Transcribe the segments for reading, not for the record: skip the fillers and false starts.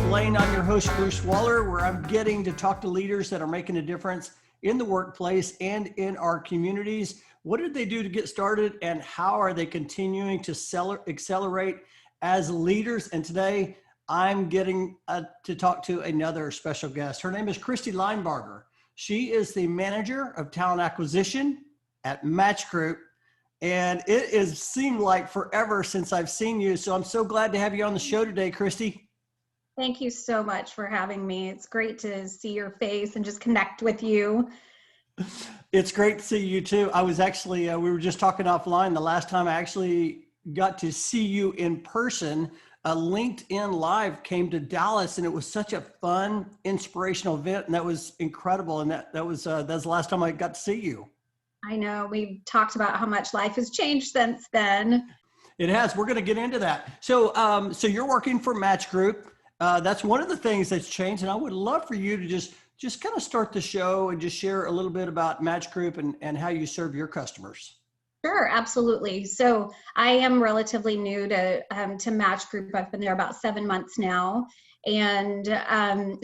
Blaine. I'm your host, Bruce Waller, where I'm getting to talk to leaders that are making a difference in the workplace and in our communities. What did they do to get started, and how are they continuing to accelerate as leaders? And today I'm getting to talk to another special guest. Her name is Christie Linebarger. She is the manager of talent acquisition at Match Group. And it has seemed like forever since I've seen you. So I'm so glad to have you on the show today, Christie. Thank you so much for having me. It's great to see your face and just connect with you. It's great to see you too. I was actually, we were just talking offline. The last time I actually got to see you in person, a LinkedIn Live came to Dallas, and it was such a fun, inspirational event. And that was incredible. And that was the last time I got to see you. I know we've talked about how much life has changed since then. It has. We're going to get into that. So, so you're working for Match Group. That's one of the things that's changed, and I would love for you to just kind of start the show and just share a little bit about Match Group and how you serve your customers. Sure, absolutely. So I am relatively new to Match Group. I've been there about 7 months now. And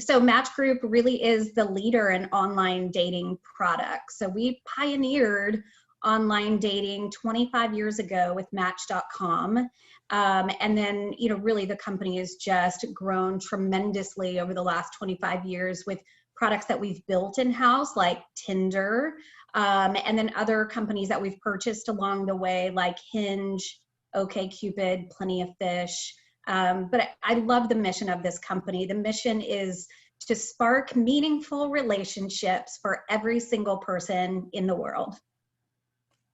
so Match Group really is the leader in online dating products. So we pioneered online dating 25 years ago with Match.com. And then, really the company has just grown tremendously over the last 25 years with products that we've built in-house, like Tinder, and then other companies that we've purchased along the way, like Hinge, OkCupid, Plenty of Fish. But I love the mission of this company. The mission is to spark meaningful relationships for every single person in the world.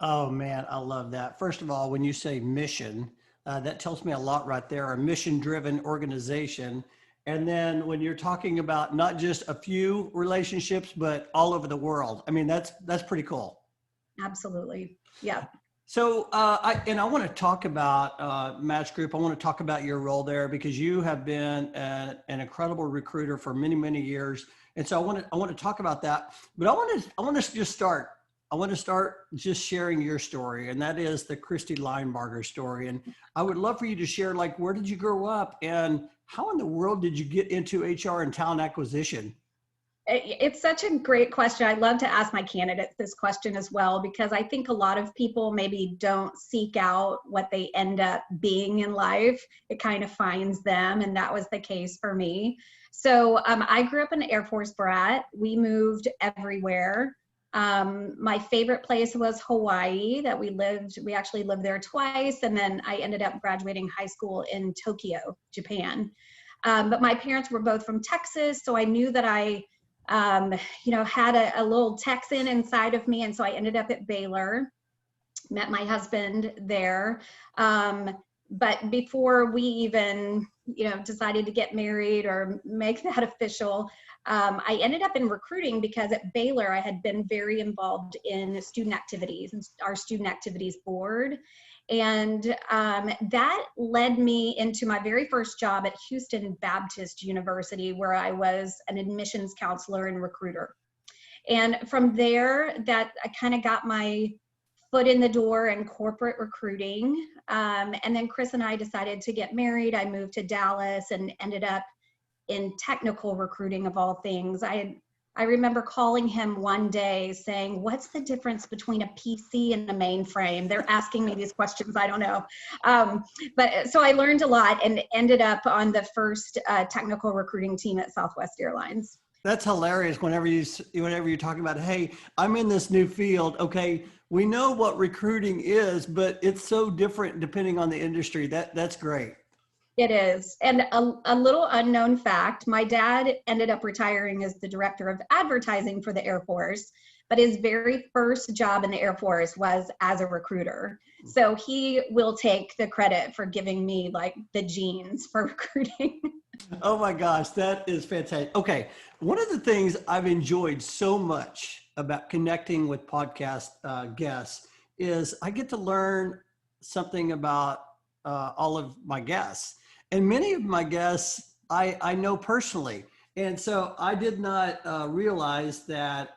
Oh man, I love that. First of all, when you say mission, that tells me a lot right there, a mission-driven organization. And then when you're talking about not just a few relationships, but all over the world, I mean, that's pretty cool. Absolutely. Yeah. So, I want to talk about Match Group. I want to talk about your role there, because you have been an incredible recruiter for many, many years. And so I want to talk about that, but I want to just start. I want to start just sharing your story, and that is the Christie Linebarger story. And I would love for you to share, like, where did you grow up, and how in the world did you get into HR and talent acquisition? It's such a great question. I love to ask my candidates this question as well, because I think a lot of people maybe don't seek out what they end up being in life. It kind of finds them, and that was the case for me. So I grew up an Air Force brat. We moved everywhere. My favorite place was Hawaii that we actually lived there twice. And then I ended up graduating high school in Tokyo, Japan. But my parents were both from Texas. So I knew that I, had a little Texan inside of me. And so I ended up at Baylor, met my husband there. But before we even, decided to get married or make that official, I ended up in recruiting, because at Baylor, I had been very involved in student activities and our student activities board. And that led me into my very first job at Houston Baptist University, where I was an admissions counselor and recruiter. And from there, that I kind of got my foot in the door in corporate recruiting. And then Chris and I decided to get married. I moved to Dallas and ended up in technical recruiting, of all things. I remember calling him one day saying, "What's the difference between a PC and a mainframe?" They're asking me these questions. I don't know. But so I learned a lot and ended up on the first technical recruiting team at Southwest Airlines. That's hilarious. Whenever you're talking about, hey, I'm in this new field. Okay, we know what recruiting is, but it's so different depending on the industry. That's great. It is. And a little unknown fact, my dad ended up retiring as the director of advertising for the Air Force, but his very first job in the Air Force was as a recruiter. So he will take the credit for giving me like the genes for recruiting. Oh my gosh, that is fantastic. Okay, one of the things I've enjoyed so much about connecting with podcast guests is I get to learn something about all of my guests. And many of my guests I know personally. And so I did not realize that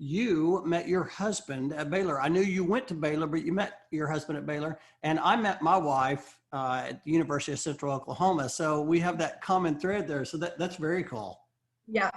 you met your husband at Baylor. I knew you went to Baylor, but you met your husband at Baylor. And I met my wife at the University of Central Oklahoma. So we have that common thread there. So that's very cool. Yeah.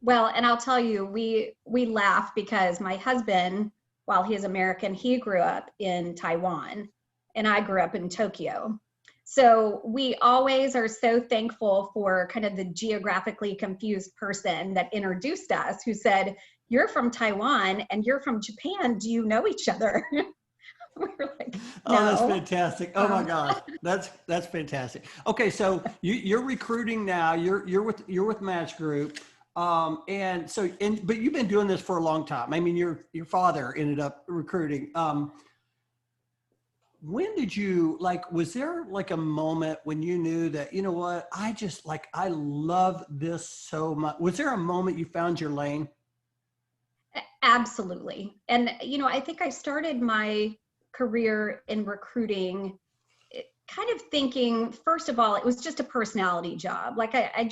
Well, and I'll tell you, we laugh because my husband, while he's American, he grew up in Taiwan and I grew up in Tokyo. So we always are so thankful for kind of the geographically confused person that introduced us, who said, "You're from Taiwan and you're from Japan. Do you know each other?" We were like, "No." Oh, that's fantastic. Oh my gosh. That's fantastic. Okay. So you're recruiting now, you're with Match Group. But you've been doing this for a long time. I mean, your father ended up recruiting. When did you, like, was there like a moment when you knew that, you know what, I love this so much? Was there a moment you found your lane? Absolutely. And, I think I started my career in recruiting kind of thinking, first of all, it was just a personality job. Like I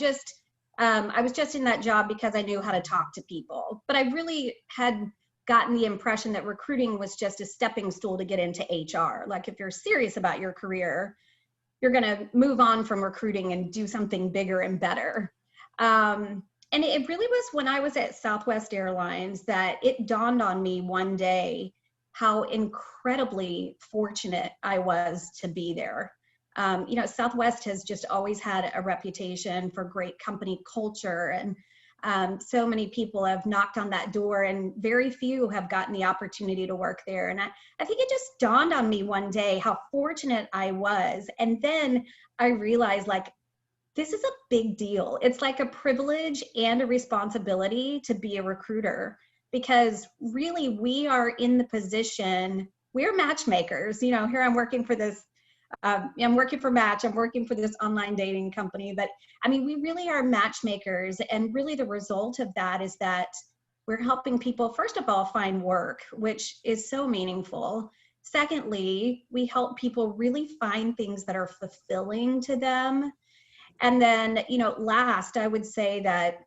was just in that job because I knew how to talk to people, but I really had gotten the impression that recruiting was just a stepping stool to get into HR. Like if you're serious about your career, you're going to move on from recruiting and do something bigger and better. And it really was when I was at Southwest Airlines that it dawned on me one day how incredibly fortunate I was to be there. Southwest has just always had a reputation for great company culture, and so many people have knocked on that door and very few have gotten the opportunity to work there. And I think it just dawned on me one day how fortunate I was. And then I realized, like, this is a big deal. It's like a privilege and a responsibility to be a recruiter, because really we are in the position, we're matchmakers. Here I'm working for this, I'm working for Match, I'm working for this online dating company, but I mean, we really are matchmakers. And really the result of that is that we're helping people, first of all, find work, which is so meaningful. Secondly, we help people really find things that are fulfilling to them. And then, last, I would say that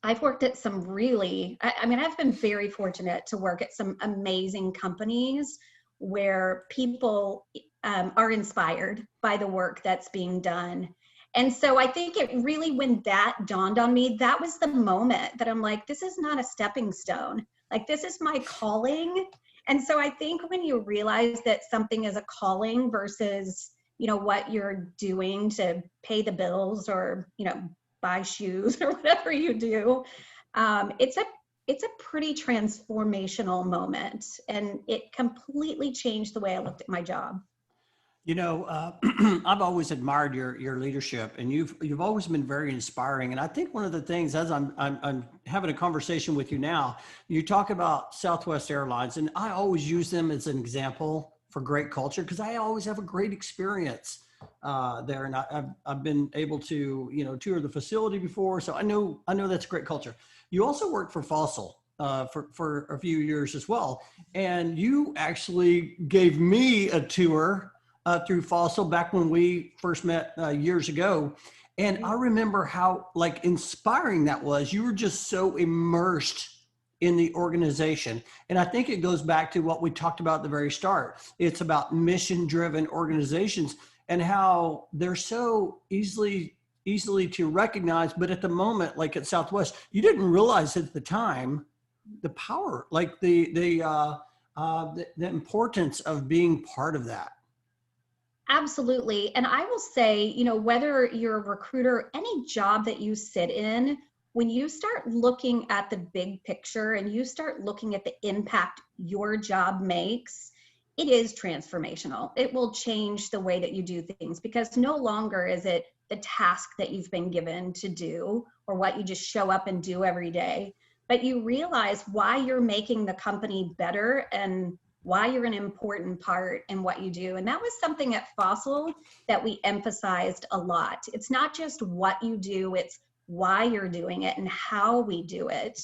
I've worked at some really, I've been very fortunate to work at some amazing companies where people are inspired by the work that's being done. And so I think it really, when that dawned on me, that was the moment that I'm like, this is not a stepping stone. Like, this is my calling. And so I think when you realize that something is a calling versus, what you're doing to pay the bills or, buy shoes or whatever you do, it's a pretty transformational moment. And it completely changed the way I looked at my job. I've always admired your leadership, and you've always been very inspiring. And I think one of the things, as I'm having a conversation with you now, you talk about Southwest Airlines, and I always use them as an example for great culture, because I always have a great experience there, and I've been able to tour the facility before, so I know that's great culture. You also worked for Fossil for a few years as well, and you actually gave me a tour through Fossil back when we first met years ago. And I remember how inspiring that was. You were just so immersed in the organization. And I think it goes back to what we talked about at the very start. It's about mission-driven organizations and how they're so easily to recognize. But at the moment, like at Southwest, you didn't realize at the time the power, like the importance of being part of that. Absolutely. And I will say, whether you're a recruiter, any job that you sit in, when you start looking at the big picture and you start looking at the impact your job makes, it is transformational. It will change the way that you do things, because no longer is it the task that you've been given to do or what you just show up and do every day, but you realize why you're making the company better and why you're an important part in what you do. And that was something at Fossil that we emphasized a lot. It's not just what you do, it's why you're doing it and how we do it.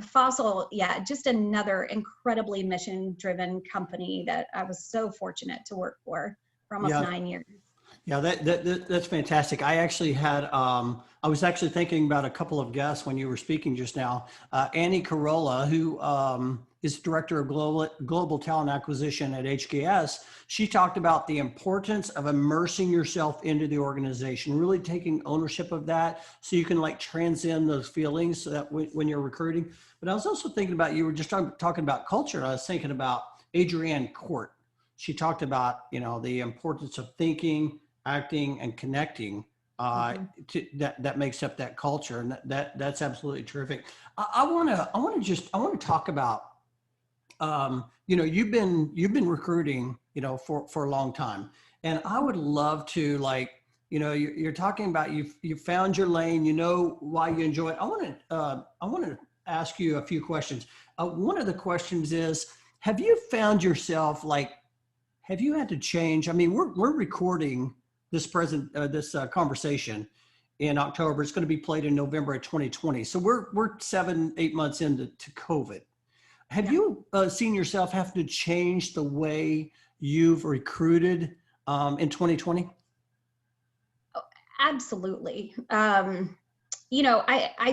Fossil, just another incredibly mission-driven company that I was so fortunate to work for almost 9 years. Yeah, that's fantastic. I actually had, I was actually thinking about a couple of guests when you were speaking just now. Annie Carolla, who is Director of Global Talent Acquisition at HKS, she talked about the importance of immersing yourself into the organization, really taking ownership of that so you can like transcend those feelings so that when you're recruiting. But I was also thinking about, you were just talking about culture, and I was thinking about Adrienne Court. She talked about, the importance of thinking, acting, and connecting Mhm. that makes up that culture, and that's absolutely terrific. I want to talk about, you've been recruiting, for a long time, and I would love to, like, you're talking about, you found your lane, why you enjoy it. I want to ask you a few questions. One of the questions is, have you found yourself, like, have you had to change? I mean, we're recording this conversation in October. It's going to be played in November of 2020. So we're 7-8 months into COVID. Have Yeah. you seen yourself have to change the way you've recruited in 2020? Absolutely. I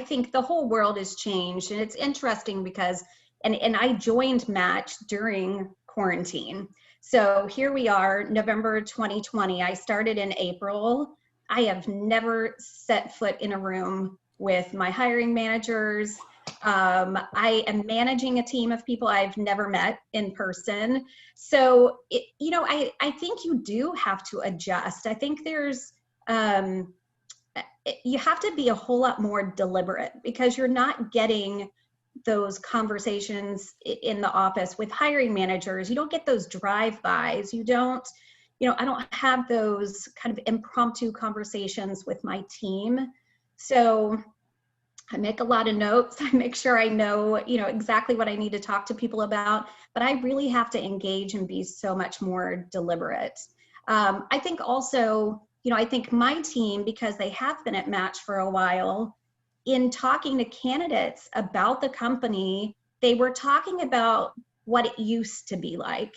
think the whole world has changed, and it's interesting because, and I joined Match during quarantine. So here we are, November 2020. I started in April. I have never set foot in a room with my hiring managers. I am managing a team of people I've never met in person. So, I think you do have to adjust. I think um, you have to be a whole lot more deliberate because you're not getting those conversations in the office with hiring managers. You don't get those drive-bys. I don't have those kind of impromptu conversations with my team. So I make a lot of notes. I make sure I know, exactly what I need to talk to people about, but I really have to engage and be so much more deliberate. I think also, I think my team, because they have been at Match for a while, in talking to candidates about the company, they were talking about what it used to be like.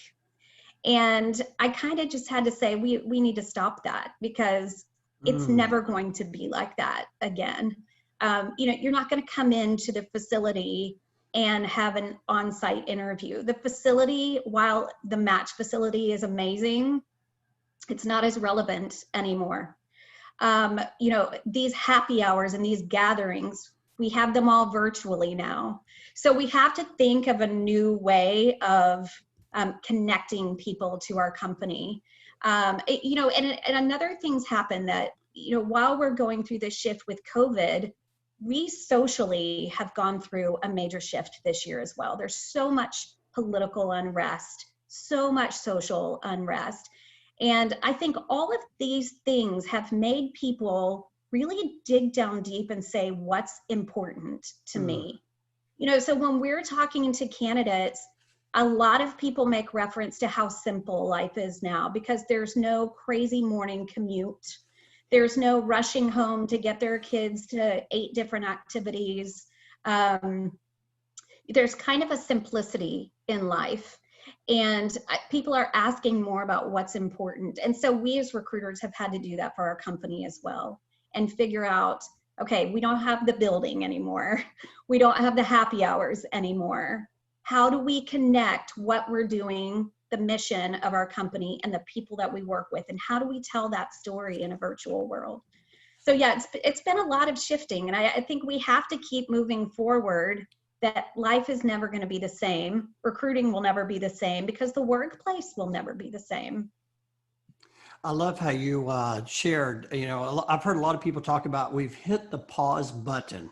And I kind of just had to say, we need to stop that because it's Mm, never going to be like that again. You're not going to come into the facility and have an on-site interview. The facility, while the Match facility is amazing, it's not as relevant anymore. These happy hours and these gatherings, we have them all virtually now. So we have to think of a new way of connecting people to our company. And another thing's happened that, while we're going through this shift with COVID, we socially have gone through a major shift this year as well. There's so much political unrest, so much social unrest. And I think all of these things have made people really dig down deep and say, what's important to mm, me? So when we're talking to candidates, a lot of people make reference to how simple life is now because there's no crazy morning commute. There's no rushing home to get their kids to 8 different activities. Um, there's kind of a simplicity in life, and people are asking more about what's important. And so we as recruiters have had to do that for our company as well and figure out, okay, we don't have the building anymore. We don't have the happy hours anymore. How do we connect what we're doing, the mission of our company and the people that we work with, and how do we tell that story in a virtual world? So yeah, it's been a lot of shifting, and I think we have to keep moving forward, that life is never going to be the same. Recruiting will never be the same because the workplace will never be the same. I love how you shared. I've heard a lot of people talk about, we've hit the pause button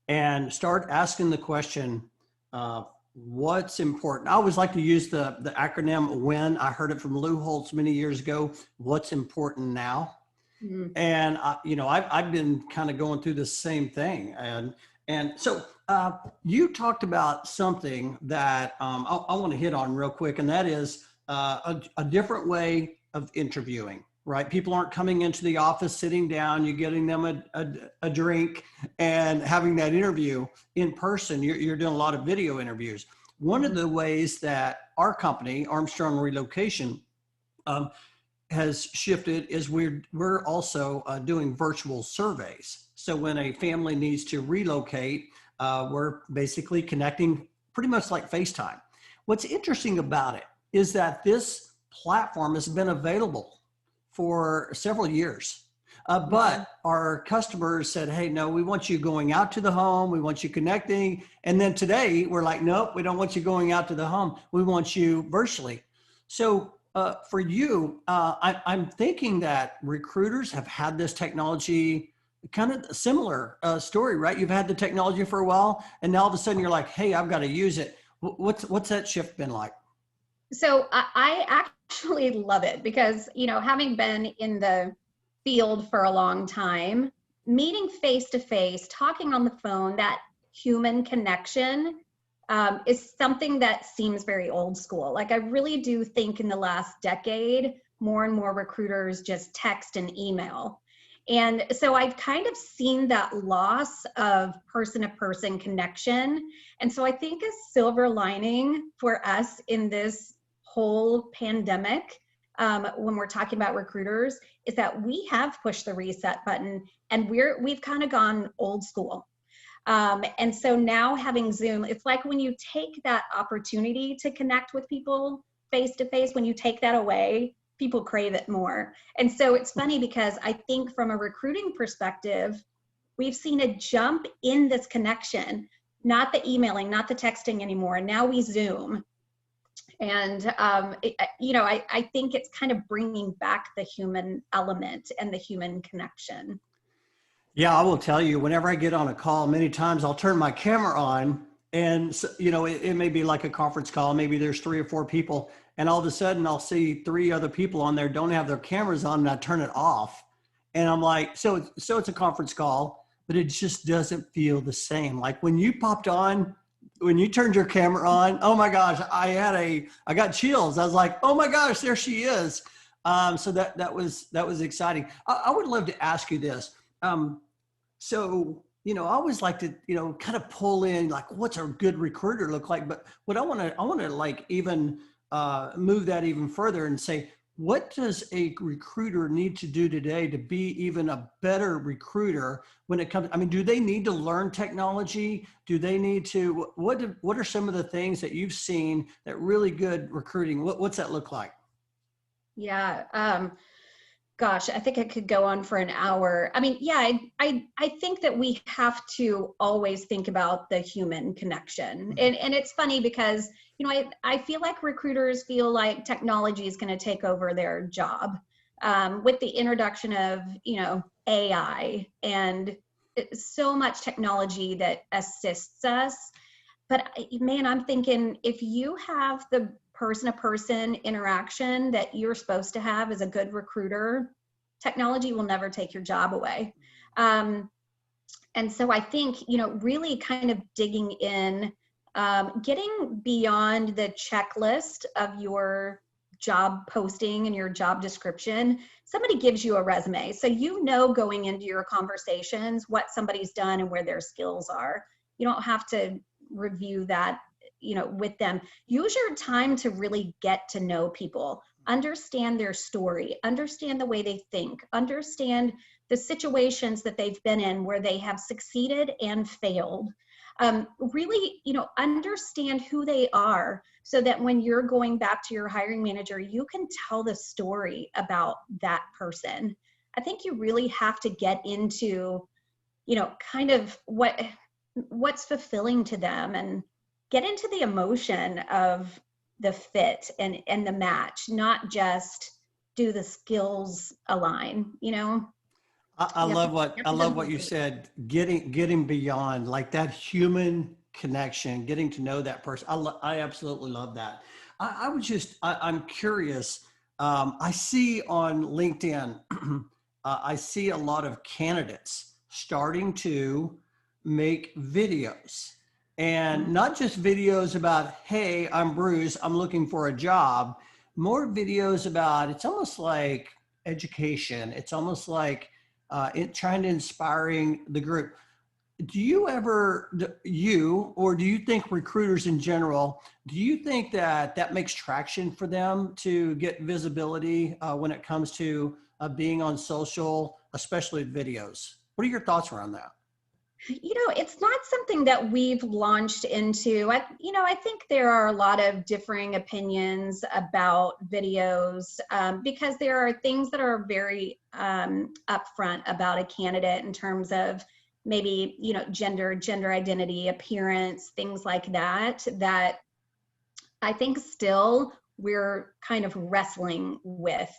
and start asking the question, what's important? I always like to use the acronym WIN. I heard it from Lou Holtz many years ago. What's important now? Mm. And I've been kind of going through the same thing, and so you talked about something that I want to hit on real quick, and that is a different way of interviewing. Right, people aren't coming into the office, sitting down, you're getting them a drink and having that interview in person. You're doing a lot of video interviews. One of Mhm. the ways that our company, Armstrong Relocation, um, has shifted is we're also doing virtual surveys. So when a family needs to relocate, we're basically connecting pretty much like FaceTime. What's interesting about it is that this platform has been available for several years. But our customers said, hey, no, we want you going out to the home. We want you connecting. And then today we're like, nope, we don't want you going out to the home. We want you virtually. So for you, I'm thinking that recruiters have had this technology, kind of a similar story, right? You've had the technology for a while, and now all of a sudden you're like, hey, I've got to use it. What's that shift been like? So I actually love it because, having been in the field for a long time, meeting face to face, talking on the phone, that human connection is something that seems very old school. Like, I really do think in the last decade, more and more recruiters just text and email. And so I've kind of seen that loss of person-to-person connection. And so I think a silver lining for us in this whole pandemic, when we're talking about recruiters, is that we have pushed the reset button and we've kind of gone old school. And so now having Zoom, it's like when you take that opportunity to connect with people face to face, when you take that away, people crave it more. And so it's funny because I think from a recruiting perspective, we've seen a jump in this connection, not the emailing, not the texting anymore. Now we Zoom. And, I think it's kind of bringing back the human element and the human connection. Yeah, I will tell you, whenever I get on a call, many times I'll turn my camera on and, it may be like a conference call. Maybe there's 3 or 4 people, and all of a sudden I'll see 3 other people on there don't have their cameras on, and I turn it off. And I'm like, so it's a conference call, but it just doesn't feel the same. Like when you popped on, when you turned your camera on, oh my gosh, I got chills. I was like, oh my gosh, there she is. So that was exciting. I would love to ask you this. So, I always like to, kind of pull in like, what's a good recruiter look like? But what I want to like even move that even further and say, what does a recruiter need to do today to be even a better recruiter when it comes? I mean, do they need to learn technology? Do they need to, what are some of the things that you've seen that really good recruiting? What's that look like? Yeah. Gosh, I think I could go on for an hour. I mean, yeah, I think that we have to always think about the human connection. And it's funny because, I feel like recruiters feel like technology is going to take over their job with the introduction of, AI and so much technology that assists us. But man, I'm thinking if you have the person-to-person interaction that you're supposed to have as a good recruiter, technology will never take your job away. And so I think, really kind of digging in, getting beyond the checklist of your job posting and your job description. Somebody gives you a resume, so going into your conversations what somebody's done and where their skills are. You don't have to review that with them. Use your time to really get to know people, understand their story, understand the way they think, understand the situations that they've been in where they have succeeded and failed. Really, understand who they are so that when you're going back to your hiring manager, you can tell the story about that person. I think you really have to get into, kind of what's fulfilling to them and get into the emotion of the fit and the match, not just do the skills align, I love what you said, getting beyond like that human connection, getting to know that person. I absolutely love that. I'm curious. I see on LinkedIn, I see a lot of candidates starting to make videos, and not just videos about, hey, I'm Bruce, I'm looking for a job, more videos about, it's almost like education. It's almost like trying to inspiring the group. do you ever, you, or do you think recruiters in general, do you think that that makes traction for them to get visibility when it comes to being on social, especially videos? What are your thoughts around that? It's not something that we've launched into. I think there are a lot of differing opinions about videos because there are things that are very upfront about a candidate in terms of maybe, gender identity, appearance, things like that, that I think still we're kind of wrestling with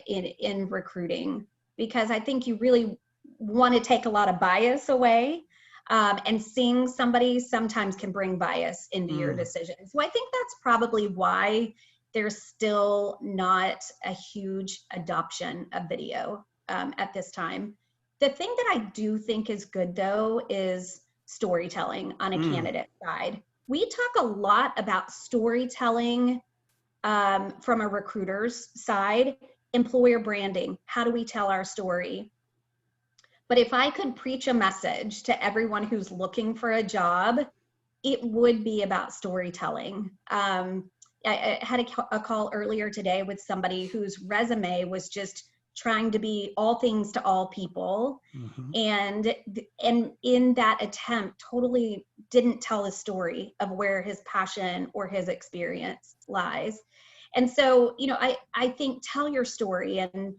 in recruiting, because I think you really want to take a lot of bias away, and seeing somebody sometimes can bring bias into your decision. So I think that's probably why there's still not a huge adoption of video at this time. The thing that I do think is good, though, is storytelling on a candidate side. We talk a lot about storytelling from a recruiter's side, employer branding. How do we tell our story? But if I could preach a message to everyone who's looking for a job, it would be about storytelling. I had a call earlier today with somebody whose resume was just trying to be all things to all people. And in that attempt, totally didn't tell the story of where his passion or his experience lies. And so, I think tell your story. And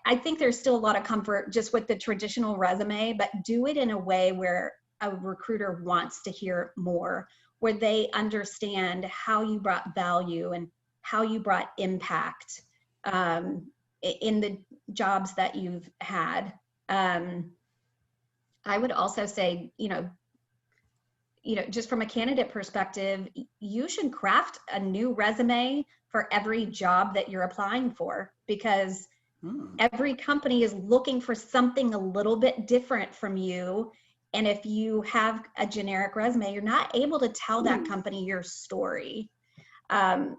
I think there's still a lot of comfort just with the traditional resume, but do it in a way where a recruiter wants to hear more, where they understand how you brought value and how you brought impact in the jobs that you've had. I would also say, just from a candidate perspective, you should craft a new resume for every job that you're applying for, because every company is looking for something a little bit different from you. And if you have a generic resume, you're not able to tell that company your story. And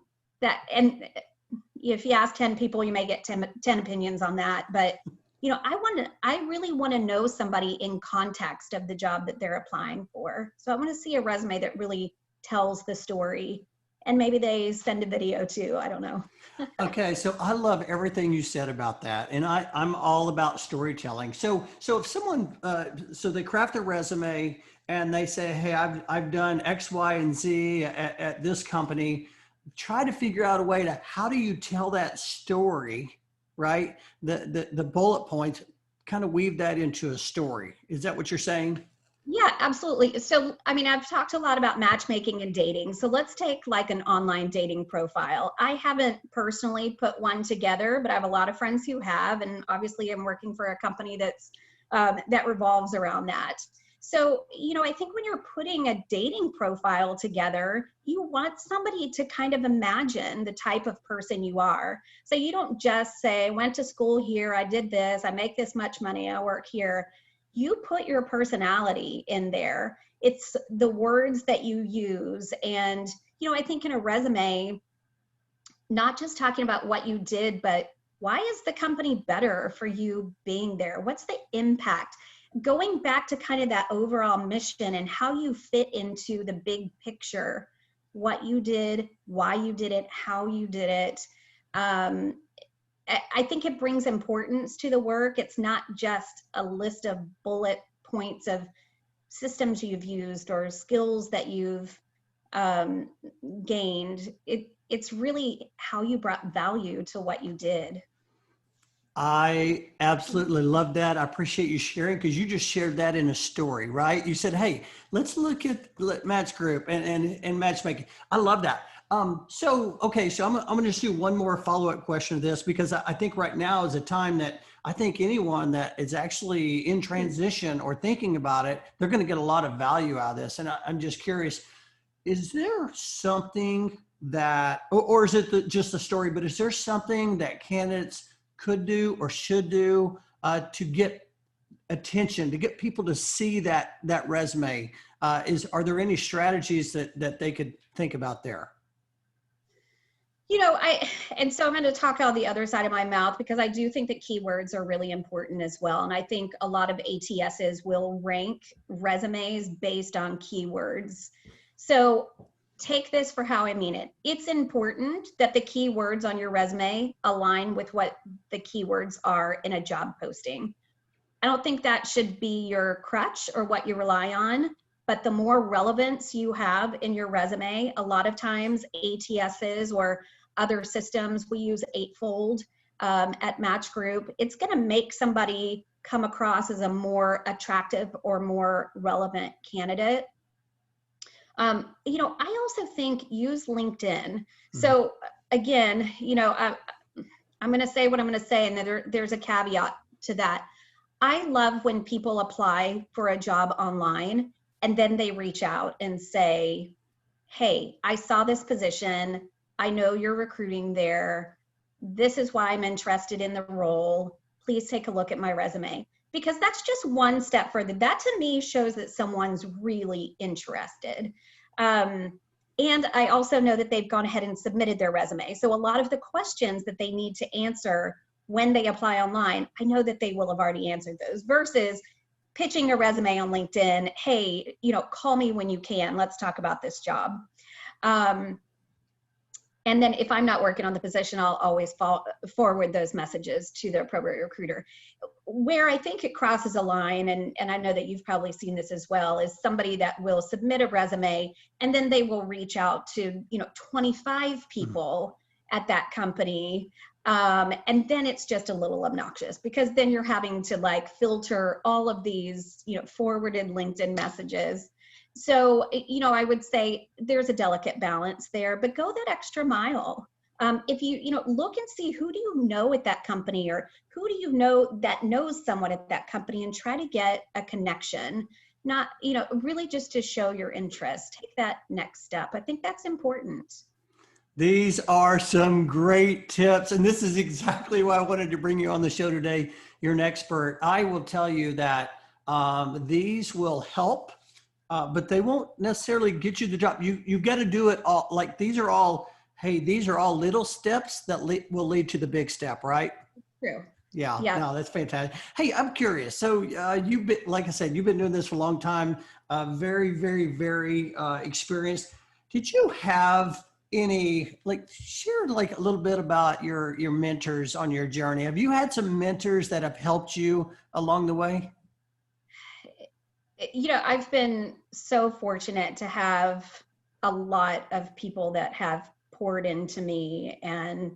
if you ask 10 people, you may get 10 opinions on that. But I really want to know somebody in context of the job that they're applying for. So I want to see a resume that really tells the story, and maybe they send a video too. I don't know. Okay, so I love everything you said about that, and I'm all about storytelling. So if someone, so they craft a resume and they say, "Hey, I've done X, Y, and Z at this company," try to figure out a way to how do you tell that story, right? The bullet points, kind of weave that into a story. Is that what you're saying? Yeah, absolutely. So, I've talked a lot about matchmaking and dating. So let's take like an online dating profile. I haven't personally put one together, but I have a lot of friends who have, and obviously I'm working for a company that's that revolves around that. So, I think when you're putting a dating profile together, you want somebody to kind of imagine the type of person you are. So you don't just say, went to school here, I did this, I make this much money, I work here. You put your personality in there. It's the words that you use. And, I think in a resume, not just talking about what you did, but why is the company better for you being there? What's the impact? Going back to kind of that overall mission and how you fit into the big picture, what you did, why you did it, how you did it. I think it brings importance to the work. It's not just a list of bullet points of systems you've used or skills that you've gained. It's really how you brought value to what you did. I absolutely love that. I appreciate you sharing, because you just shared that in a story, right? You said, "Hey, let's look at Match Group and matchmaking." I love that. Okay, so I'm going to just do one more follow-up question to this, because I think right now is a time that I think anyone that is actually in transition or thinking about it, they're going to get a lot of value out of this. And I'm just curious, is there something that, or is it just a story, but is there something that candidates could do or should do to get attention, to get people to see that resume? Are there any strategies that they could think about there? And so I'm going to talk out the other side of my mouth, because I do think that keywords are really important as well. And I think a lot of ATSs will rank resumes based on keywords. So take this for how I mean it. It's important that the keywords on your resume align with what the keywords are in a job posting. I don't think that should be your crutch or what you rely on, but the more relevance you have in your resume, a lot of times ATSs or other systems, we use Eightfold at Match Group, it's going to make somebody come across as a more attractive or more relevant candidate. I also think use LinkedIn. So again, I'm going to say what I'm going to say, and there's a caveat to that. I love when people apply for a job online and then they reach out and say, hey, I saw this position. I know you're recruiting there. This is why I'm interested in the role. Please take a look at my resume. Because that's just one step further. That to me shows that someone's really interested. And I also know that they've gone ahead and submitted their resume. So a lot of the questions that they need to answer when they apply online, I know that they will have already answered those, versus pitching a resume on LinkedIn. Hey, call me when you can. Let's talk about this job. And then if I'm not working on the position, I'll always forward those messages to the appropriate recruiter. Where I think it crosses a line, and I know that you've probably seen this as well, is somebody that will submit a resume and then they will reach out to 25 people at that company. And then it's just a little obnoxious, because then you're having to filter all of these forwarded LinkedIn messages. So, I would say there's a delicate balance there, but go that extra mile. If you, look and see, who do you know at that company, or who do you know that knows someone at that company, and try to get a connection, not, really just to show your interest. Take that next step. I think that's important. These are some great tips, and this is exactly why I wanted to bring you on the show today. You're an expert. I will tell you that these will help, but they won't necessarily get you the job. You got to do it all. These are all little steps that will lead to the big step, right? True. Yeah. Yeah. No, that's fantastic. Hey, I'm curious. So you've been, like I said, you've been doing this for a long time. Very, very, very experienced. Did you have any, share a little bit about your mentors on your journey? Have you had some mentors that have helped you along the way? I've been so fortunate to have a lot of people that have poured into me, and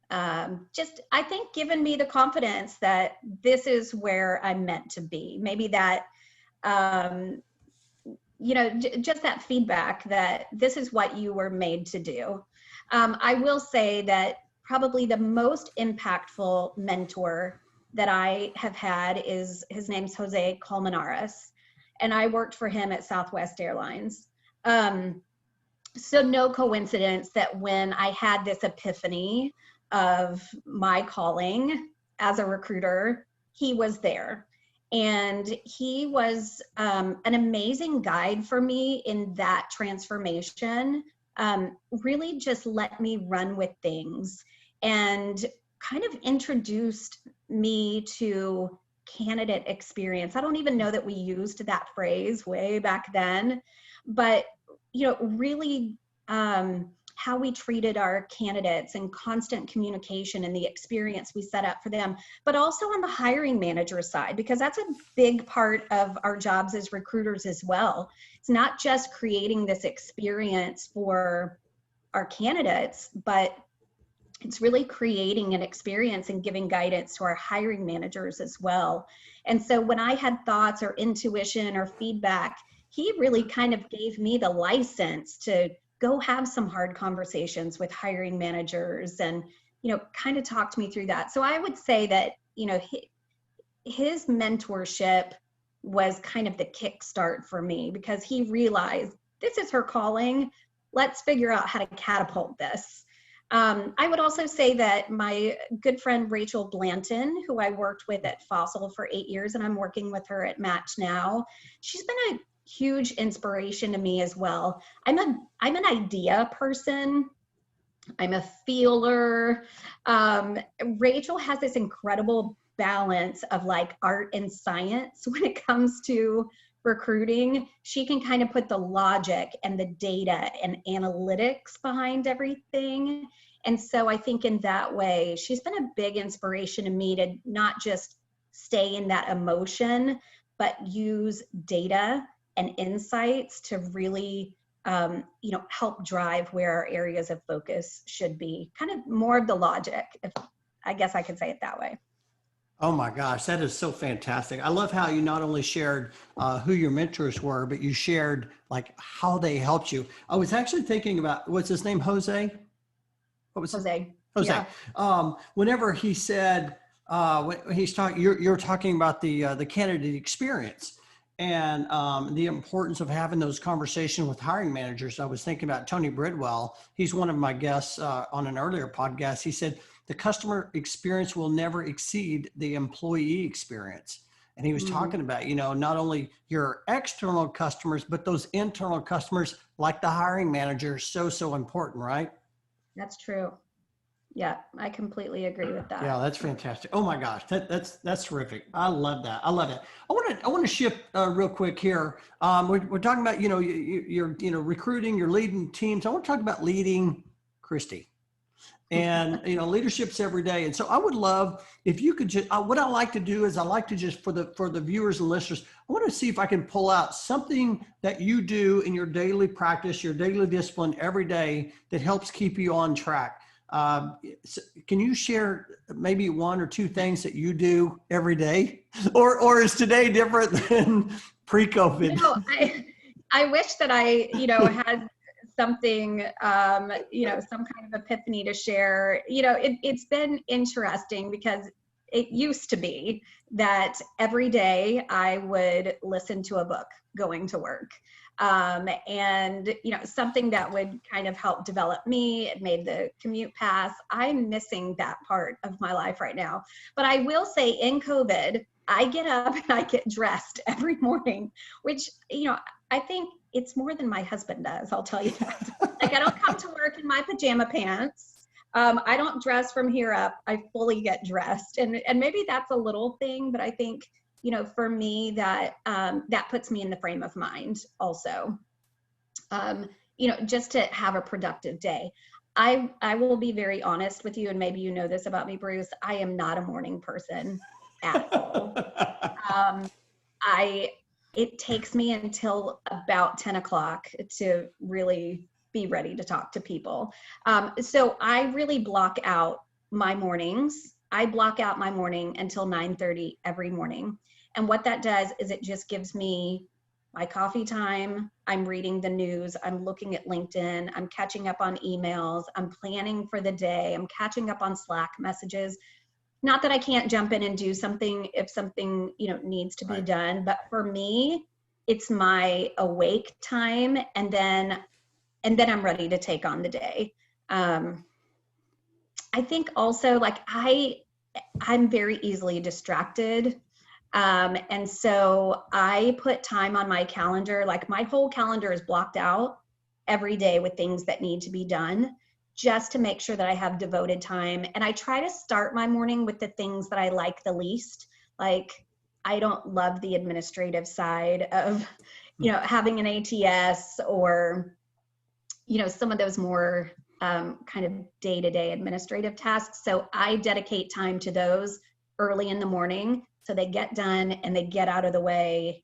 I think given me the confidence that this is where I'm meant to be. Maybe that, just that feedback that this is what you were made to do. I will say that probably the most impactful mentor that I have had his name's Jose Colmenares, and I worked for him at Southwest Airlines. So no coincidence that when I had this epiphany of my calling as a recruiter, he was there. And he was an amazing guide for me in that transformation. Really just let me run with things and kind of introduced me to candidate experience. I don't even know that we used that phrase way back then, but really how we treated our candidates and constant communication and the experience we set up for them, but also on the hiring manager side, because that's a big part of our jobs as recruiters as well. It's not just creating this experience for our candidates, but it's really creating an experience and giving guidance to our hiring managers as well. And so when I had thoughts or intuition or feedback, he really kind of gave me the license to go have some hard conversations with hiring managers and, kind of talked me through that. So I would say that, his mentorship was kind of the kickstart for me, because he realized this is her calling. Let's figure out how to catapult this. I would also say that my good friend Rachel Blanton, who I worked with at Fossil for 8 years, and I'm working with her at Match now, she's been a huge inspiration to me as well. I'm an idea person. I'm a feeler. Rachel has this incredible balance of like art and science when it comes to recruiting. She can kind of put the logic and the data and analytics behind everything. And so I think in that way, she's been a big inspiration to me to not just stay in that emotion, but use data and insights to really help drive where our areas of focus should be. Kind of more of the logic, if I guess I could say it that way. Oh my gosh, that is so fantastic. I love how you not only shared who your mentors were, but you shared like how they helped you. I was actually thinking about, what's his name, Jose? What was Jose. it? Jose. Yeah. Whenever he said, when he's talking, you're talking about the candidate experience and the importance of having those conversations with hiring managers. I was thinking about Tony Bridwell. He's one of my guests on an earlier podcast. He said, the customer experience will never exceed the employee experience. And he was talking about, not only your external customers, but those internal customers like the hiring manager is so important, right? That's true. Yeah, I completely agree with that. Yeah, that's fantastic. Oh my gosh, that's terrific. I love that. I love it. I want to shift real quick here. We're talking about you're recruiting, you're leading teams. I want to talk about leading Christie, and leadership's every day. And so I would love if you could just. What I like to do is I like to just for the viewers and listeners, I want to see if I can pull out something that you do in your daily practice, your daily discipline every day that helps keep you on track. Can you share maybe one or two things that you do every day, or is today different than pre-COVID? I wish that I, had something, some kind of epiphany to share. It's been interesting because it used to be that every day I would listen to a book going to work. And something that would kind of help develop me. It made the commute pass. I'm missing that part of my life right now. But I will say in COVID, I get up and I get dressed every morning, which, I think it's more than my husband does. I'll tell you that. Like I don't come to work in my pajama pants. I don't dress from here up. I fully get dressed. And maybe that's a little thing, but I think for me, that puts me in the frame of mind also, just to have a productive day. I will be very honest with you, and maybe you know this about me, Bruce. I am not a morning person at all. It takes me until about 10 o'clock to really be ready to talk to people. So I really block out my mornings. I block out my morning until 9:30 every morning. And what that does is it just gives me my coffee time. I'm reading the news. I'm looking at LinkedIn. I'm catching up on emails. I'm planning for the day. I'm catching up on Slack messages. Not that I can't jump in and do something if something, needs to be done. But for me, it's my awake time. And then I'm ready to take on the day. I think also I'm very easily distracted. And so I put time on my calendar, like my whole calendar is blocked out every day with things that need to be done just to make sure that I have devoted time. And I try to start my morning with the things that I like the least. Like I don't love the administrative side of, having an ATS or, some of those more kind of day-to-day administrative tasks. So I dedicate time to those early in the morning. So they get done and they get out of the way.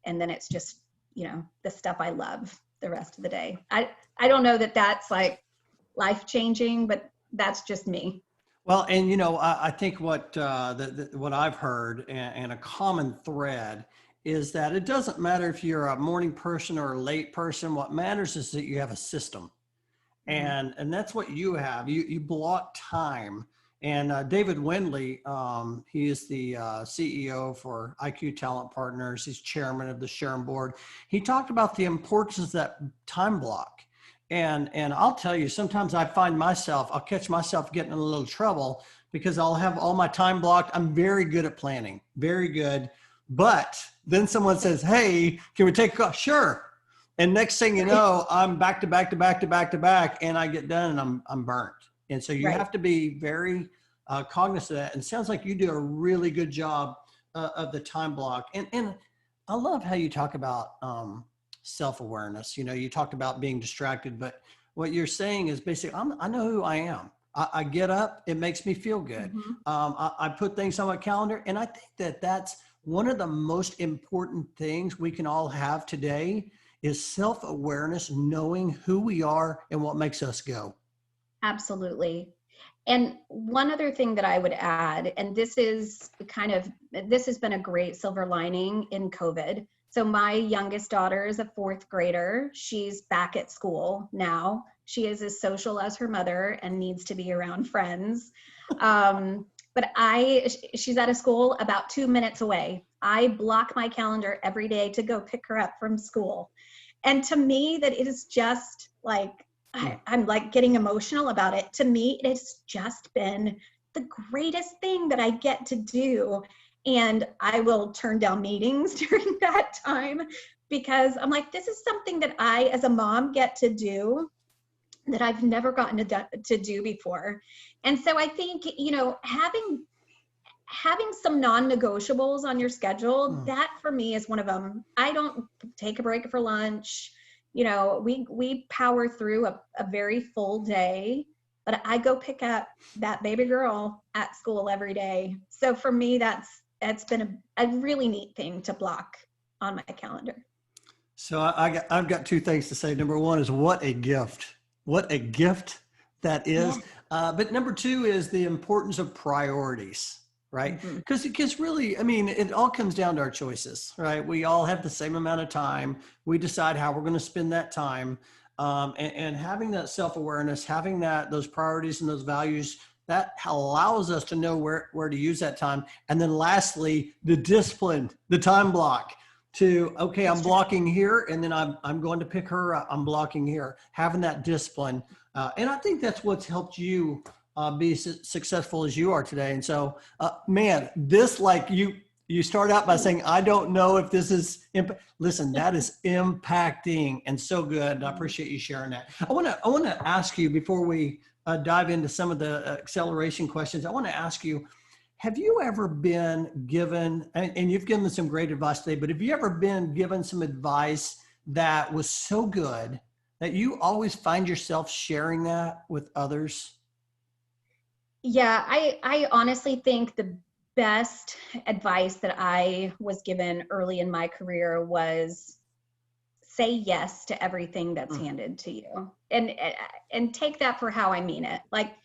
And then it's just, the stuff I love the rest of the day. I don't know that that's like life-changing, but that's just me. Well, and I think what I've heard and a common thread is that it doesn't matter if you're a morning person or a late person. What matters is that you have a system, and that's what you have. You block time. And David Windley, he is the CEO for IQ Talent Partners. He's chairman of the Sharon Board. He talked about the importance of that time block. And I'll tell you, sometimes I'll catch myself getting in a little trouble because I'll have all my time blocked. I'm very good at planning, very good. But then someone says, hey, can we take a call? Sure. And next thing you know, I'm back to back to back to back to back, and I get done and I'm burnt. And so you Right. have to be very cognizant of that. And it sounds like you do a really good job of the time block. And I love how you talk about self-awareness. You know, you talked about being distracted, but what you're saying is basically, I know who I am. I get up, it makes me feel good. Mhm. I put things on my calendar, and I think that that's one of the most important things we can all have today is self-awareness, knowing who we are and what makes us go. Absolutely. And one other thing that I would add, and this has been a great silver lining in COVID. So my youngest daughter is a fourth grader. She's back at school now. She is as social as her mother and needs to be around friends. But she's at a school about 2 minutes away. I block my calendar every day to go pick her up from school. And to me, that it is just like, I'm like getting emotional about it. To me, it's just been the greatest thing that I get to do. And I will turn down meetings during that time because I'm like, this is something that I, as a mom, get to do that I've never gotten to do before. And so I think, you know, having some non-negotiables on your schedule, that for me is one of them. I don't take a break for lunch. You know, we power through a very full day, but I go pick up that baby girl at school every day. So for me, it's been a really neat thing to block on my calendar. So I've got two things to say. Number one is what a gift. What a gift that Yeah. is. But number two is the importance of priorities, right? Mhm. Because really, I mean, it all comes down to our choices, right? We all have the same amount of time. We decide how we're going to spend that time. And having that self-awareness, having those priorities and those values, that allows us to know where to use that time. And then lastly, the discipline, the time block. Okay, I'm blocking here, and then I'm going to pick her up. I'm blocking here, having that discipline, and I think that's what's helped you be successful as you are today. And so, man, this like you start out by saying, I don't know if this is listen, that is impacting and so good. And I appreciate you sharing that. I want to ask you before we dive into some of the acceleration questions. I want to ask you. Have you ever been given, and you've given some great advice today, but have you ever been given some advice that was so good that you always find yourself sharing that with others? Yeah, I honestly think the best advice that I was given early in my career was say yes to everything that's handed to you, and take that for how I mean it. Like,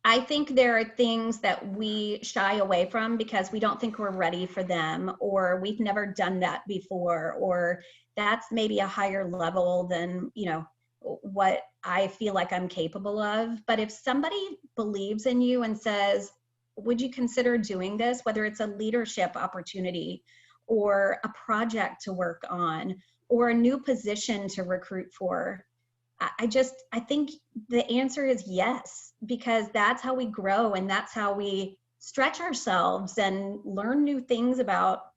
I think there are things that we shy away from because we don't think we're ready for them, or we've never done that before, or that's maybe a higher level than, you know, what I feel like I'm capable of. But if somebody believes in you and says, would you consider doing this, whether it's a leadership opportunity or a project to work on or a new position to recruit for, I think the answer is yes, because that's how we grow and that's how we stretch ourselves and learn new things about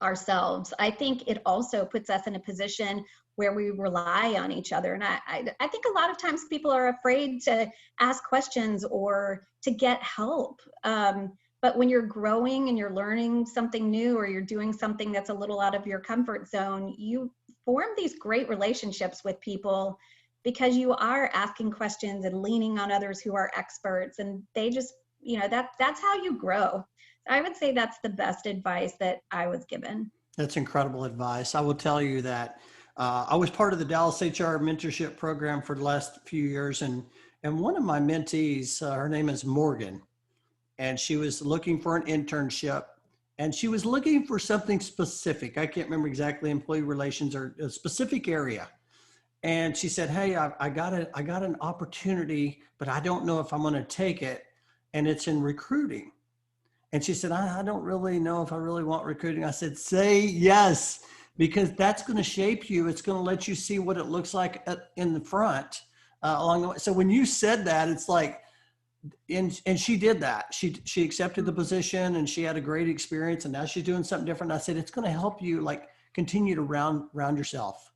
ourselves. I think it also puts us in a position where we rely on each other. And I think a lot of times people are afraid to ask questions or to get help. But when you're growing and you're learning something new, or you're doing something that's a little out of your comfort zone, you form these great relationships with people because you are asking questions and leaning on others who are experts, and they just, you know, that's how you grow. I would say that's the best advice that I was given. That's incredible advice. I will tell you that I was part of the Dallas HR mentorship program for the last few years, and one of my mentees, her name is Morgan, and she was looking for an internship, and she was looking for something specific. I can't remember exactly, employee relations or a specific area. And she said, "Hey, I got an opportunity, but I don't know if I'm going to take it, and it's in recruiting." And she said, I don't really know if I really want recruiting. I said, say yes, because that's going to shape you. It's going to let you see what it looks like in the front along the way. So when you said that, it's like, and she did that. She accepted the position, and she had a great experience, and now she's doing something different. I said, it's going to help you like continue to round yourself.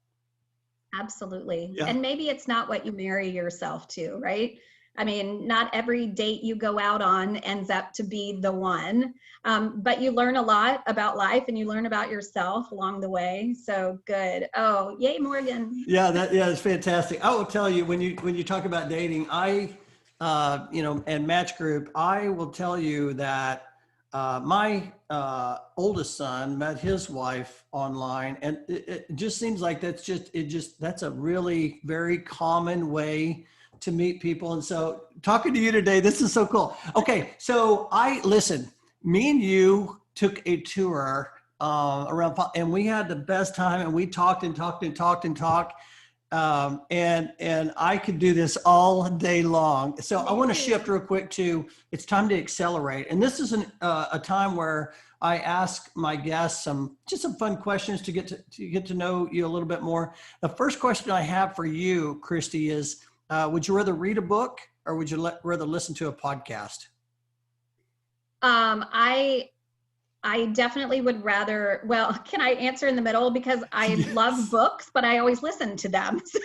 Absolutely. Yeah. And maybe it's not what you marry yourself to, right? I mean, not every date you go out on ends up to be the one, but you learn a lot about life and you learn about yourself along the way. So good. Oh, yay, Morgan. Yeah, it's fantastic. I will tell you when you talk about dating, and Match Group, I will tell you that my oldest son met his wife online, and it just seems like that's a really very common way to meet people. And so talking to you today, this is so cool. Okay, so listen, me and you took a tour and we had the best time, and we talked and talked and talked and talked. And I could do this all day long. So I want to shift real quick to, it's time to accelerate. And this is a time where I ask my guests some fun questions to get to know you a little bit more. The first question I have for you, Christie, is, would you rather read a book or would you rather listen to a podcast? I definitely would rather, well, can I answer in the middle? Because I love books, but I always listen to them. So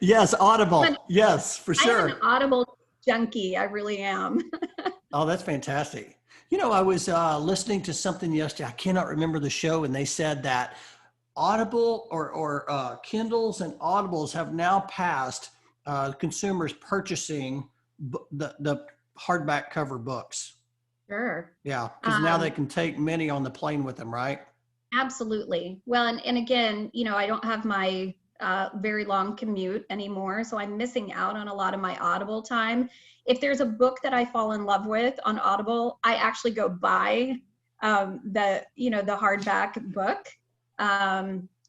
Yes, Audible. Yes, for sure. I'm an Audible junkie. I really am. Oh, that's fantastic. I was listening to something yesterday. I cannot remember the show, and they said that Audible or Kindles and Audibles have now passed consumers purchasing the hardback cover books. Sure. Yeah, because now they can take many on the plane with them, right? Absolutely. Well, and again, I don't have my very long commute anymore, so I'm missing out on a lot of my Audible time. If there's a book that I fall in love with on Audible, I actually go buy the hardback book.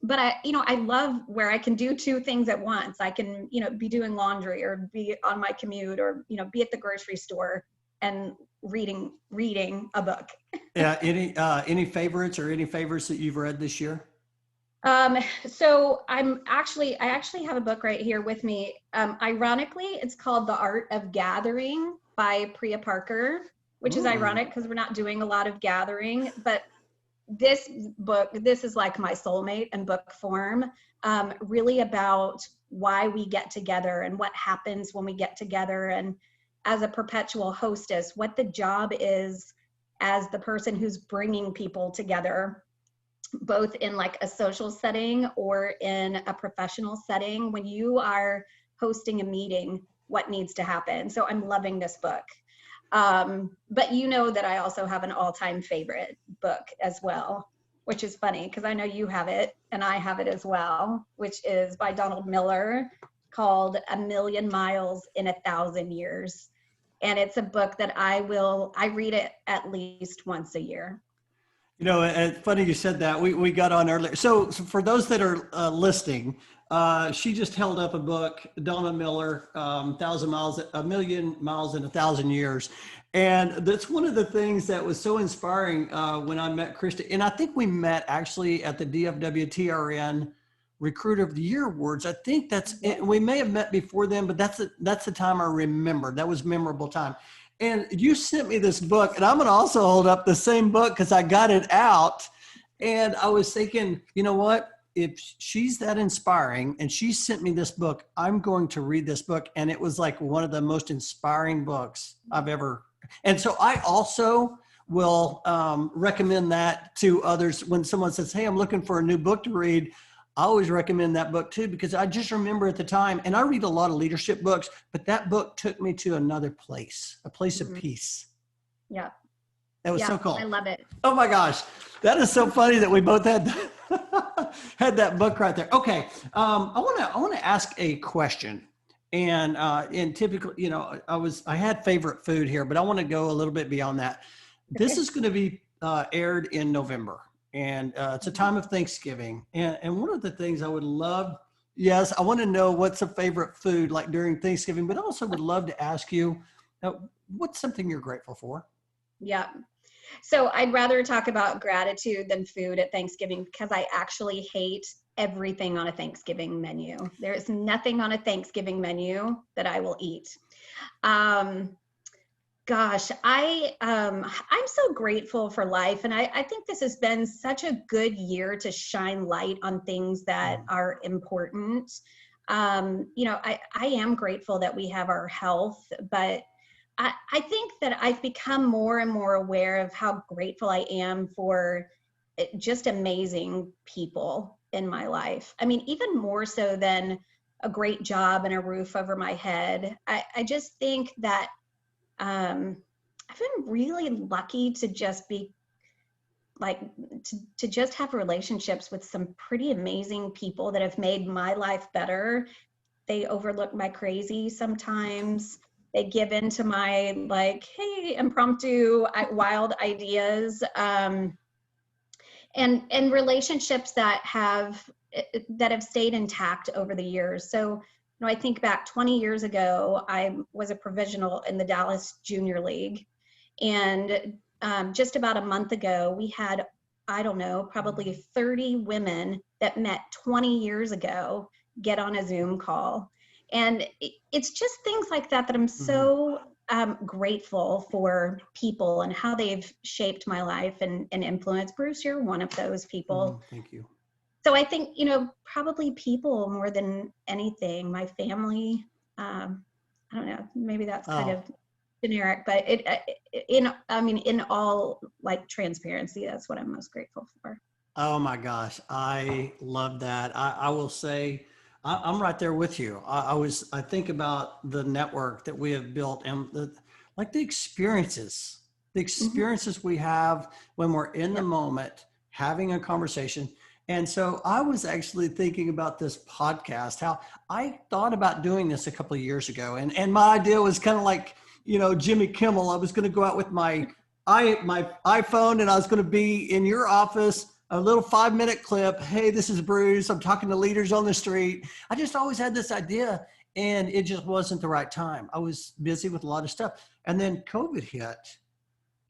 But I love where I can do two things at once. I can, be doing laundry or be on my commute or, be at the grocery store and reading a book. Yeah. Any favorites that you've read this year? So I actually have a book right here with me. Ironically, it's called The Art of Gathering by Priya Parker, which is ironic because we're not doing a lot of gathering, but this book, this is like my soulmate in book form, really about why we get together and what happens when we get together. And as a perpetual hostess, what the job is as the person who's bringing people together, both in like a social setting or in a professional setting. When you are hosting a meeting, what needs to happen? So I'm loving this book. But that I also have an all-time favorite book as well, which is funny because I know you have it and I have it as well, which is by Donald Miller, called A Million Miles in 1,000 Years. And it's a book that I read it at least once a year. It's funny you said that. We got on earlier. So for those that are listening, she just held up a book, Donna Miller, A Million Miles in 1,000 Years. And that's one of the things that was so inspiring when I met Christie. And I think we met actually at the DFW TRN Recruiter of the Year Awards. I think that's it. We may have met before then, but that's the time I remember. That was a memorable time. And you sent me this book, and I'm going to also hold up the same book because I got it out. And I was thinking, you know what? If she's that inspiring and she sent me this book, I'm going to read this book. And it was like one of the most inspiring books I've ever. And so I also will recommend that to others. When someone says, hey, I'm looking for a new book to read, I always recommend that book too, because I just remember at the time, and I read a lot of leadership books, but that book took me to another place, a place of peace. Yeah. That was so cool. I love it. Oh my gosh. That is so funny that we both had that book right there. Okay. I want to ask a question, and typically, I had favorite food here, but I want to go a little bit beyond that. This is going to be aired in November. And it's a time of Thanksgiving. And one of the things I would love, yes, I want to know what's a favorite food like during Thanksgiving, but also would love to ask you, what's something you're grateful for? Yeah. So I'd rather talk about gratitude than food at Thanksgiving because I actually hate everything on a Thanksgiving menu. There is nothing on a Thanksgiving menu that I will eat. Gosh, I'm so grateful for life, and I think this has been such a good year to shine light on things that Mm. are important. I am grateful that we have our health, but I think that I've become more and more aware of how grateful I am for just amazing people in my life. I mean, even more so than a great job and a roof over my head. I just think that um, I've been really lucky to just be like to just have relationships with some pretty amazing people that have made my life better. They overlook my crazy sometimes. They give in to my like, hey, impromptu, wild ideas, and relationships that have stayed intact over the years. So, I think back 20 years ago, I was a provisional in the Dallas Junior League. And just about a month ago, we had, I don't know, probably 30 women that met 20 years ago get on a Zoom call. And it's just things like that that I'm Mhm. so grateful for people and how they've shaped my life and influenced. Bruce, you're one of those people. Thank you. So I think, probably people more than anything, my family. I don't know, maybe that's kind Oh, of generic, but in all like transparency, that's what I'm most grateful for. oh my gosh. I love that. I will say, I'm right there with you. I think about the network that we have built and like the Hmm. experiences we have when we're in the Yep. moment having a conversation. And so I was actually thinking about this podcast, how I thought about doing this a couple of years ago. And my idea was kind of like, Jimmy Kimmel. I was going to go out with my iPhone and I was going to be in your office, a little 5-minute clip. Hey, this is Bruce. I'm talking to leaders on the street. I just always had this idea and it just wasn't the right time. I was busy with a lot of stuff. And then COVID hit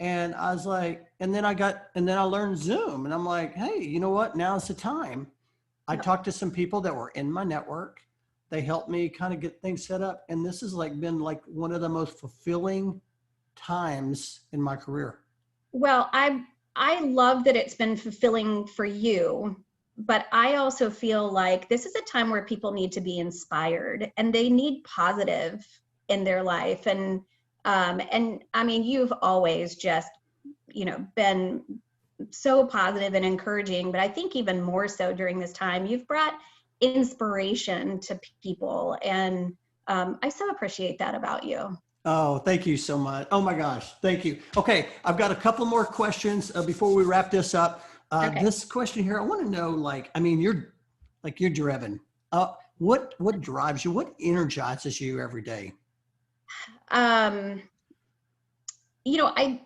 and I was like, and then I learned Zoom and I'm like, hey, you know what? Now's the time. I Yep. talked to some people that were in my network. They helped me kind of get things set up. And this has like been like one of the most fulfilling times in my career. Well, I love that it's been fulfilling for you, but I also feel like this is a time where people need to be inspired and they need positive in their life. And I mean, you've always just, been so positive and encouraging, but I think even more so during this time, you've brought inspiration to people. And I so appreciate that about you. Oh, thank you so much. Oh my gosh. Thank you. Okay. I've got a couple more questions before we wrap this up. Okay. This question here, I want to know, like, I mean, you're driven. What drives you? What energizes you every day? Um,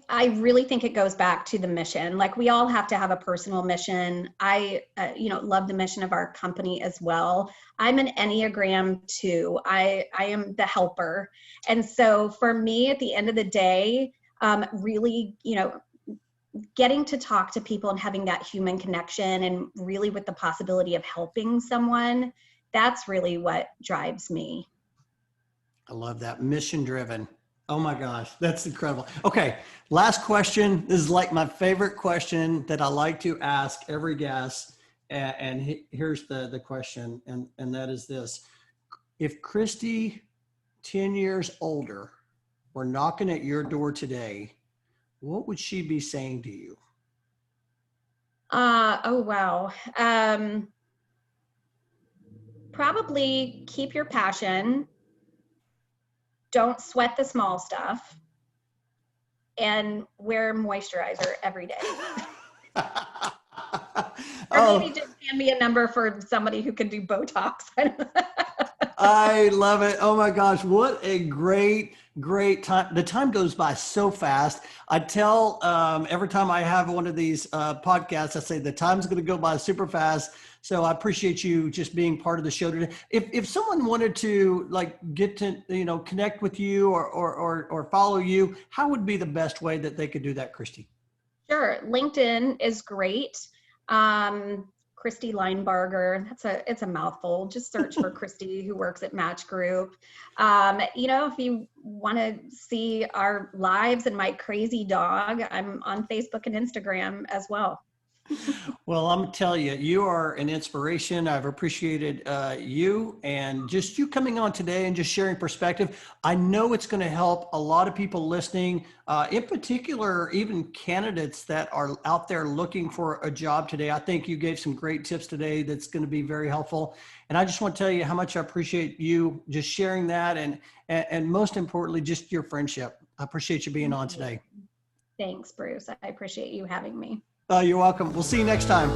I really think it goes back to the mission. Like we all have to have a personal mission. I love the mission of our company as well. I'm an Enneagram 2. I am the helper. And so for me at the end of the day, really, getting to talk to people and having that human connection and really with the possibility of helping someone, that's really what drives me. I love that. Mission driven. Oh my gosh, that's incredible. Okay, last question. This is like my favorite question that I like to ask every guest. And here's the question, and that is this. If Christy, 10 years older, were knocking at your door today, what would she be saying to you? Oh, wow. Probably keep your passion, don't sweat the small stuff, and wear moisturizer every day. Or maybe Oh, just hand me a number for somebody who can do Botox. I love it. Oh my gosh, what a great time. The time goes by so fast. I tell every time I have one of these podcasts, I say the time's going to go by super fast. So I appreciate you just being part of the show today. If someone wanted to like get to, connect with you or follow you, how would be the best way that they could do that, Christy? Sure, LinkedIn is great. Um, Christie Linebarger. It's a mouthful. Just search for Christie, who works at Match Group. If you want to see our lives and my crazy dog, I'm on Facebook and Instagram as well. Well, I'm gonna tell you, you are an inspiration. I've appreciated you and just you coming on today and just sharing perspective. I know it's going to help a lot of people listening, in particular, even candidates that are out there looking for a job today. I think you gave some great tips today that's going to be very helpful. And I just want to tell you how much I appreciate you just sharing that, and most importantly, just your friendship. I appreciate you being on today. Thanks, Bruce. I appreciate you having me. You're welcome. We'll see you next time.